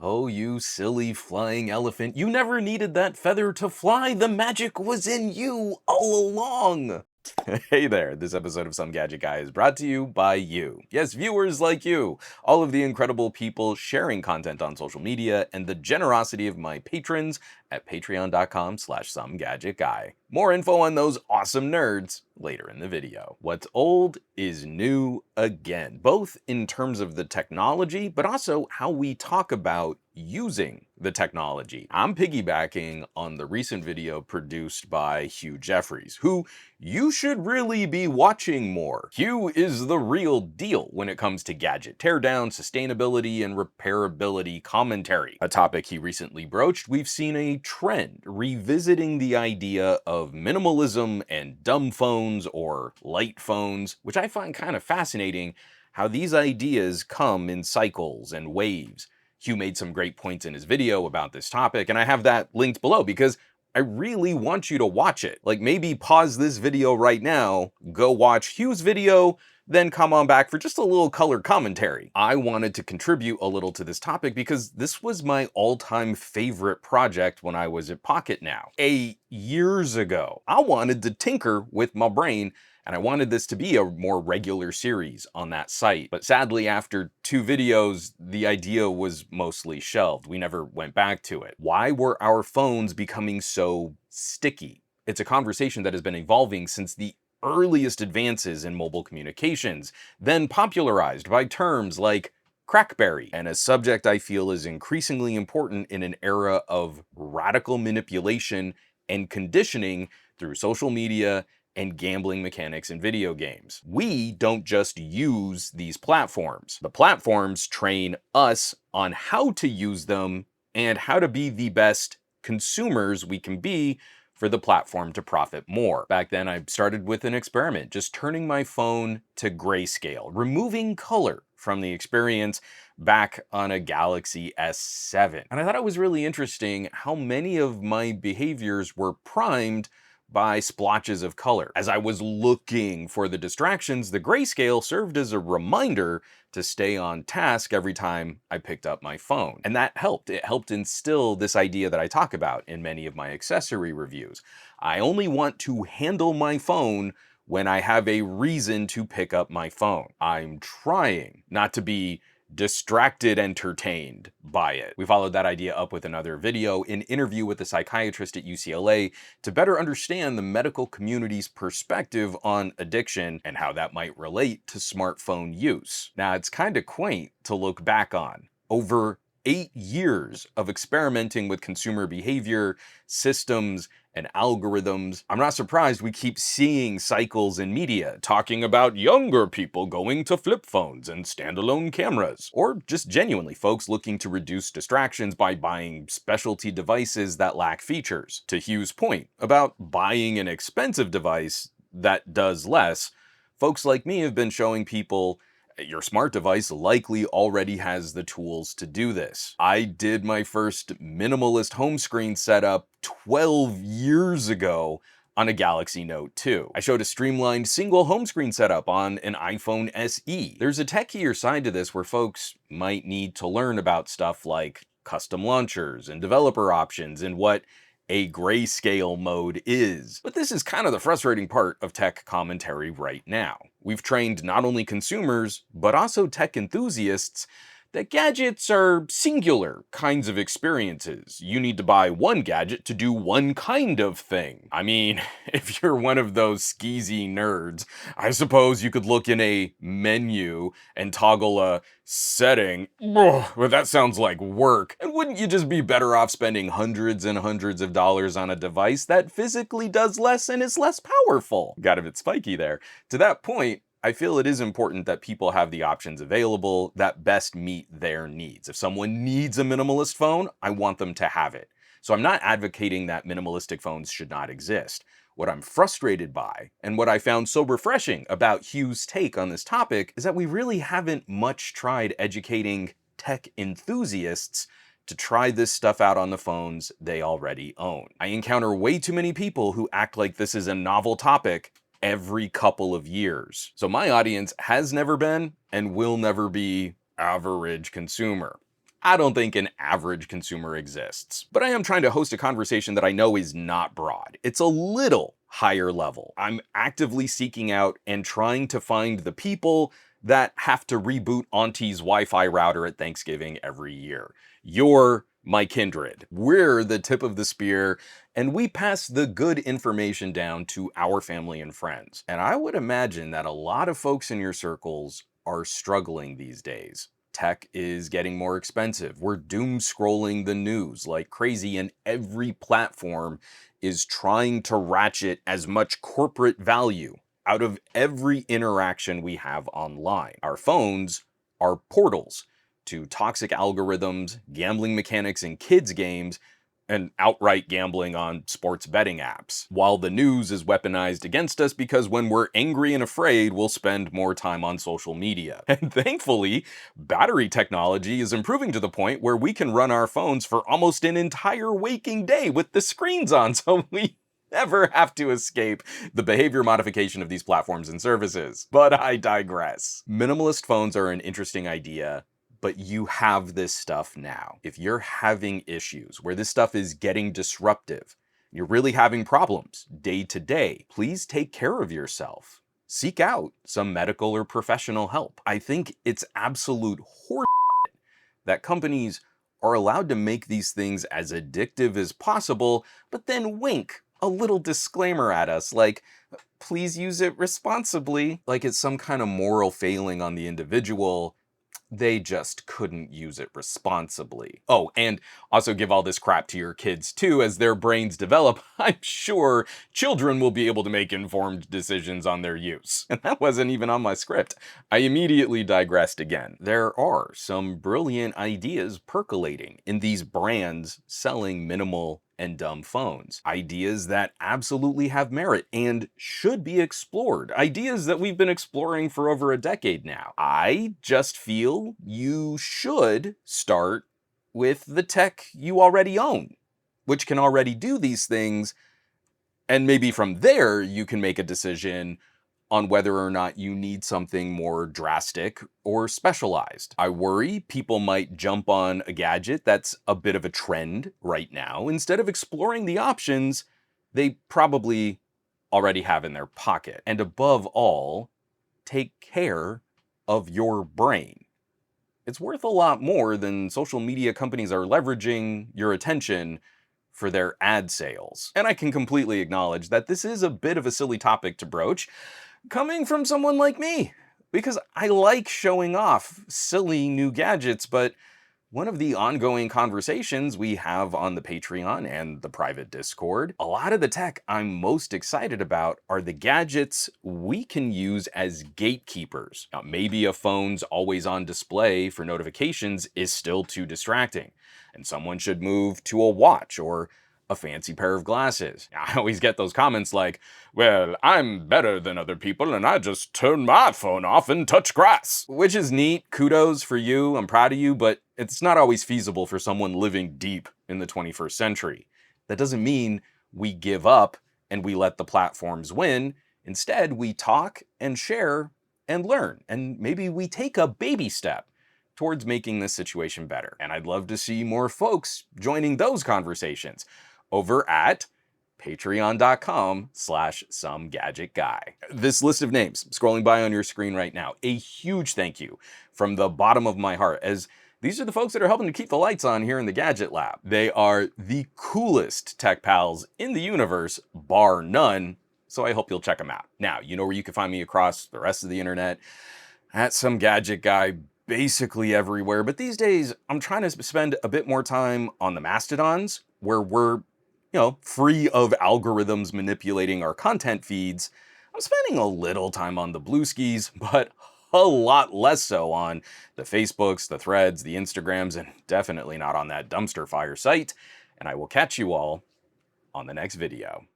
Oh, you silly flying elephant. You never needed that feather to fly. The magic was in you all along. Hey there, this episode of Some Gadget Guy is brought to you by you. Yes, viewers like you, all of the incredible people sharing content on social media, and the generosity of my patrons at patreon.com/SomeGadgetGuy. More info on those awesome nerds later in the video. What's old is new again, both in terms of the technology, but also how we talk about using the technology. I'm piggybacking on the recent video produced by Hugh Jeffries, who you should really be watching more. Hugh is the real deal when it comes to gadget teardown, sustainability, and repairability commentary. A topic he recently broached, we've seen a trend revisiting the idea of minimalism and dumb phones or light phones, which I find kind of fascinating how these ideas come in cycles and waves. Hugh made some great points in his video about this topic, and I have that linked below because I really want you to watch it. Like, maybe pause this video right now, go watch Hugh's video, then come on back for just a little color commentary. I wanted to contribute a little to this topic because this was my all-time favorite project when I was at Pocket Now. Years ago, I wanted to tinker with my brain, and I wanted this to be a more regular series on that site. But sadly, after 2 videos, the idea was mostly shelved. We never went back to it. Why were our phones becoming so sticky? It's a conversation that has been evolving since the earliest advances in mobile communications, then popularized by terms like crackberry, and a subject I feel is increasingly important in an era of radical manipulation and conditioning through social media and gambling mechanics in video games. We don't just use these platforms. The platforms train us on how to use them and how to be the best consumers we can be for the platform to profit more. Back then, I started with an experiment, just turning my phone to grayscale, removing color from the experience back on a Galaxy S7. And I thought it was really interesting how many of my behaviors were primed by splotches of color. As I was looking for the distractions, the grayscale served as a reminder to stay on task every time I picked up my phone. And that helped. It helped instill this idea that I talk about in many of my accessory reviews. I only want to handle my phone when I have a reason to pick up my phone. I'm trying not to be distracted entertained by it. We followed that idea up with another video, an interview with a psychiatrist at UCLA, to better understand the medical community's perspective on addiction and how that might relate to smartphone use. Now, it's kind of quaint to look back on. Over 8 years of experimenting with consumer behavior, systems, and algorithms, I'm not surprised we keep seeing cycles in media talking about younger people going to flip phones and standalone cameras, or just genuinely folks looking to reduce distractions by buying specialty devices that lack features. To Hugh's point about buying an expensive device that does less, folks like me have been showing people your smart device likely already has the tools to do this. I did my first minimalist home screen setup 12 years ago on a Galaxy Note 2. I showed a streamlined single home screen setup on an iPhone SE. There's a techier side to this where folks might need to learn about stuff like custom launchers and developer options and what a grayscale mode is. But this is kind of the frustrating part of tech commentary right now. We've trained not only consumers, but also tech enthusiasts that gadgets are singular kinds of experiences. You need to buy one gadget to do one kind of thing. I mean, if you're one of those skeezy nerds, I suppose you could look in a menu and toggle a setting. But that sounds like work. And wouldn't you just be better off spending hundreds and hundreds of dollars on a device that physically does less and is less powerful? Got a bit spiky there. To that point, I feel it is important that people have the options available that best meet their needs. If someone needs a minimalist phone, I want them to have it. So I'm not advocating that minimalistic phones should not exist. What I'm frustrated by, and what I found so refreshing about Hugh's take on this topic, is that we really haven't much tried educating tech enthusiasts to try this stuff out on the phones they already own. I encounter way too many people who act like this is a novel topic every couple of years. So my audience has never been and will never be average consumer. I don't think an average consumer exists. But I am trying to host a conversation that I know is not broad. It's a little higher level. I'm actively seeking out and trying to find the people that have to reboot Auntie's Wi-Fi router at Thanksgiving every year. You're my kindred. We're the tip of the spear, and we pass the good information down to our family and friends. And I would imagine that a lot of folks in your circles are struggling these days. Tech is getting more expensive. We're doom scrolling the news like crazy, and every platform is trying to ratchet as much corporate value out of every interaction we have online. Our phones are portals to toxic algorithms, gambling mechanics in kids' games, and outright gambling on sports betting apps. While the news is weaponized against us because when we're angry and afraid, we'll spend more time on social media. And thankfully, battery technology is improving to the point where we can run our phones for almost an entire waking day with the screens on, so we never have to escape the behavior modification of these platforms and services. But I digress. Minimalist phones are an interesting idea, but you have this stuff now. If you're having issues where this stuff is getting disruptive, you're really having problems day to day, please take care of yourself. Seek out some medical or professional help. I think it's absolute horse that companies are allowed to make these things as addictive as possible, but then wink a little disclaimer at us like, please use it responsibly, like it's some kind of moral failing on the individual. They just couldn't use it responsibly. Oh, and also give all this crap to your kids too. As their brains develop, I'm sure children will be able to make informed decisions on their use. And that wasn't even on my script. I immediately digressed again. There are some brilliant ideas percolating in these brands selling minimal and dumb phones. Ideas that absolutely have merit and should be explored. Ideas that we've been exploring for over a decade now. I just feel you should start with the tech you already own, which can already do these things, and maybe from there you can make a decision on whether or not you need something more drastic or specialized. I worry people might jump on a gadget that's a bit of a trend right now instead of exploring the options they probably already have in their pocket. And above all, take care of your brain. It's worth a lot more than social media companies are leveraging your attention for their ad sales. And I can completely acknowledge that this is a bit of a silly topic to broach, coming from someone like me, because I like showing off silly new gadgets, but one of the ongoing conversations we have on the Patreon and the private Discord, a lot of the tech I'm most excited about are the gadgets we can use as gatekeepers. Now, maybe a phone's always on display for notifications is still too distracting, and someone should move to a watch or a fancy pair of glasses. I always get those comments like, well, I'm better than other people and I just turn my phone off and touch grass. Which is neat, kudos for you, I'm proud of you, but it's not always feasible for someone living deep in the 21st century. That doesn't mean we give up and we let the platforms win. Instead, we talk and share and learn, and maybe we take a baby step towards making this situation better. And I'd love to see more folks joining those conversations over at patreon.com/SomeGadgetGuy. This list of names scrolling by on your screen right now, a huge thank you from the bottom of my heart, as these are the folks that are helping to keep the lights on here in the Gadget Lab. They are the coolest tech pals in the universe, bar none, so I hope you'll check them out. Now, you know where you can find me across the rest of the internet, at SomeGadgetGuy, basically everywhere. But these days, I'm trying to spend a bit more time on the Mastodons, where we're free of algorithms manipulating our content feeds. I'm spending a little time on the Blueskis, but a lot less so on the Facebooks, the Threads, the Instagrams, and definitely not on that dumpster fire site. And I will catch you all on the next video.